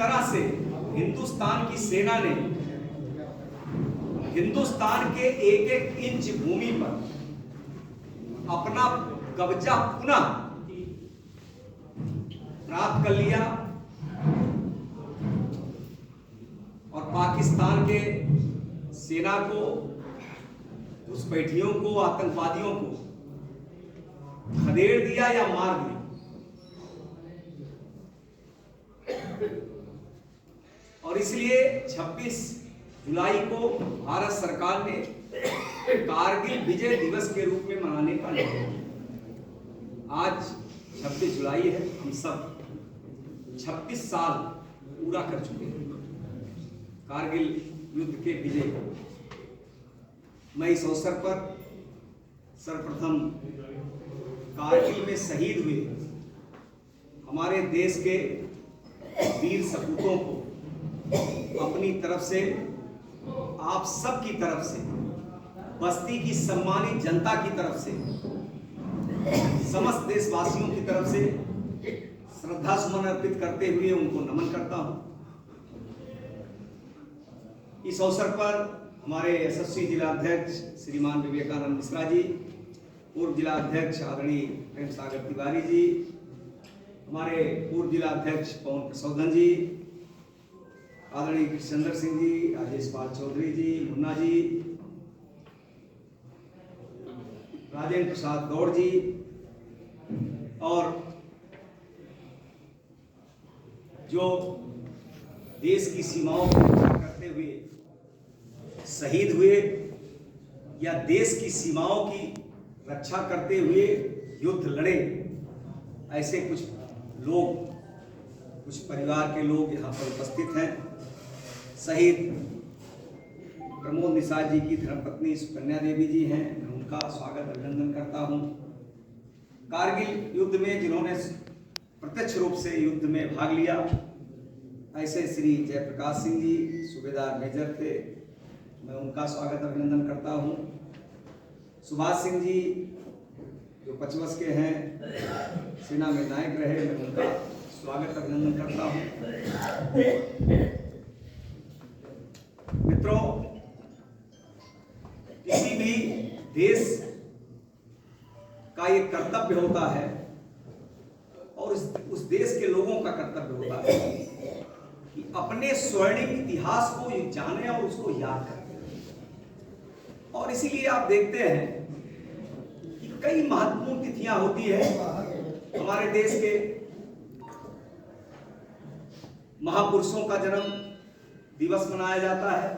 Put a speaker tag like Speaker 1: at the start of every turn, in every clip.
Speaker 1: तरह से हिंदुस्तान की सेना ने हिंदुस्तान के एक एक इंच भूमि पर अपना कब्जा पुनः प्राप्त कर लिया और पाकिस्तान के सेना को, घुसपैठियों को, आतंकवादियों को खदेड़ दिया या मार दिया। और इसलिए 26 जुलाई को भारत सरकार ने कारगिल विजय दिवस के रूप में मनाने का निर्णय लिया। आज 26 जुलाई है, हम सब 26 साल पूरा कर चुके हैं कारगिल युद्ध के विजय को। मैं इस अवसर पर सर्वप्रथम कारगिल में शहीद हुए हमारे देश के वीर सपूतों को अपनी तरफ से, आप सब की तरफ से, बस्ती की सम्मानित जनता की तरफ से, समस्त देशवासियों की तरफ से श्रद्धा सुमन अर्पित करते हुए उनको नमन करता हूं। इस अवसर पर हमारे यशस्वी जिलाध्यक्ष श्रीमान विवेकानंद मिश्रा जी, पूर्व जिलाध्यक्ष आदरणीय प्रेम सागर तिवारी जी, हमारे पूर्व जिलाध्यक्ष पवन प्रसौधन जी, आदरणीय कृष्णेंद्र सिंह जी, राजेश पाल चौधरी जी, मुन्ना जी, राजेंद्र प्रसाद गौड़ जी और जो देश की सीमाओं को रक्षा करते हुए शहीद हुए या देश की सीमाओं की रक्षा करते हुए युद्ध लड़े, ऐसे कुछ लोग, कुछ परिवार के लोग यहाँ पर उपस्थित हैं। शहीद प्रमोद निषाद जी की धर्मपत्नी सुकन्या देवी जी हैं, मैं उनका स्वागत अभिनंदन करता हूँ। कारगिल युद्ध में जिन्होंने प्रत्यक्ष रूप से युद्ध में भाग लिया, ऐसे श्री जयप्रकाश सिंह जी सूबेदार मेजर थे, मैं उनका स्वागत अभिनंदन करता हूँ। सुभाष सिंह जी जो 25 के हैं, सेना में नायक रहे, मैं उनका स्वागत अभिनंदन करता हूँ। मित्रों, किसी भी देश का एक कर्तव्य होता है और उस देश के लोगों का कर्तव्य होता है कि अपने स्वर्णिम इतिहास को जाने और उसको याद करें। और इसीलिए आप देखते हैं कि कई महत्वपूर्ण तिथियां होती है हमारे देश के महापुरुषों का जन्म दिवस मनाया जाता है।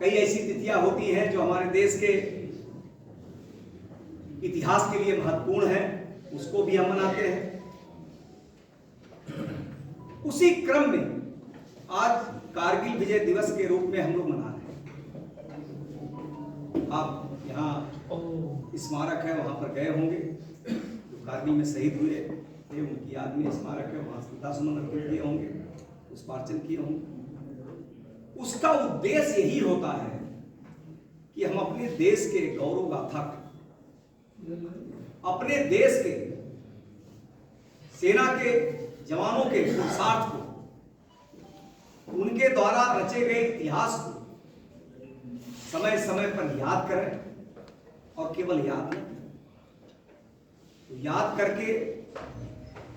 Speaker 1: कई ऐसी तिथियां होती हैं जो हमारे देश के इतिहास के लिए महत्वपूर्ण है, उसको भी हम मनाते हैं। उसी क्रम में आज कारगिल विजय दिवस के रूप में हम लोग मना रहे हैं। आप यहाँ स्मारक है, वहां पर गए होंगे, जो कारगिल में शहीद हुए थे उनकी याद में स्मारक है, वहां श्रद्धा सुमन अर्पित किए होंगे, पुष्पार्चन किए होंगे। उसका उद्देश्य यही होता है कि हम अपने देश के गौरव गाथा, अपने देश के सेना के जवानों के पुरुषार्थ को, उनके द्वारा रचे गए इतिहास को समय समय पर याद करें और केवल याद नहीं, तो याद करके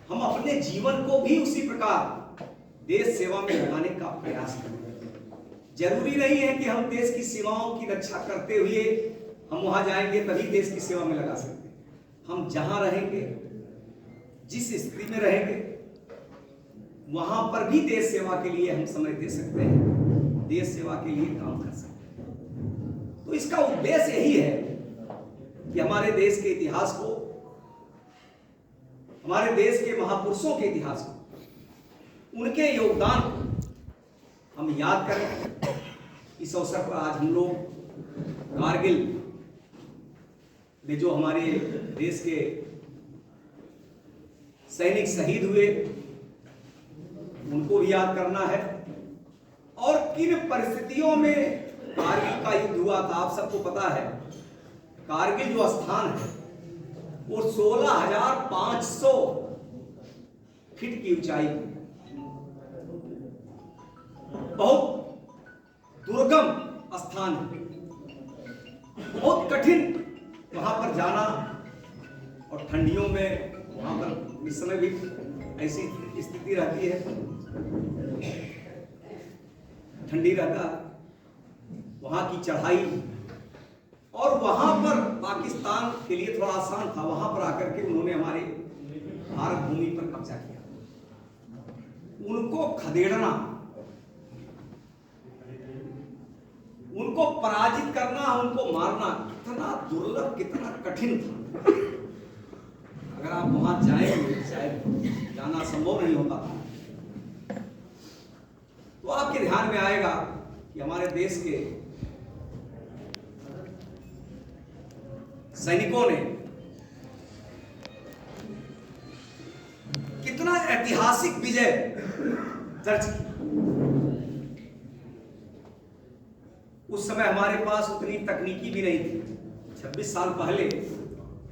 Speaker 1: हम अपने जीवन को भी उसी प्रकार देश सेवा में लगाने का प्रयास करें। जरूरी नहीं है कि हम देश की सीमाओं की रक्षा करते हुए हम वहां जाएंगे तभी देश की सेवा में लगा सकते हैं। हम जहां रहेंगे, जिस स्थिति में रहेंगे, वहां पर भी देश सेवा के लिए हम समय दे सकते हैं, देश सेवा के लिए काम कर सकते हैं। तो इसका उद्देश्य यही है कि हमारे देश के इतिहास को, हमारे देश के महापुरुषों के इतिहास को, उनके योगदान को हम याद करें। इस अवसर पर आज हम लोग कारगिल में जो हमारे देश के सैनिक शहीद हुए उनको भी याद करना है और किन परिस्थितियों में कारगिल का युद्ध हुआ था। आप सबको पता है कारगिल जो स्थान है वो 16,500 फीट की ऊंचाई, बहुत दुर्गम स्थान है, बहुत कठिन वहां पर जाना, और ठंडियों में वहां पर इस समय भी ऐसी स्थिति रहती है, ठंडी रहता, वहां की चढ़ाई, और वहां पर पाकिस्तान के लिए थोड़ा आसान था, वहां पर आकर के उन्होंने हमारे भारत भूमि पर कब्जा किया। उनको खदेड़ना, उनको पराजित करना, उनको मारना कितना दुर्लभ, कितना कठिन था। अगर आप वहां जाएंगे, शायद जाना संभव नहीं होता था, तो आपके ध्यान में आएगा कि हमारे देश के सैनिकों ने कितना ऐतिहासिक विजय दर्ज की। उस समय हमारे पास उतनी तकनीकी भी नहीं थी। 26 साल पहले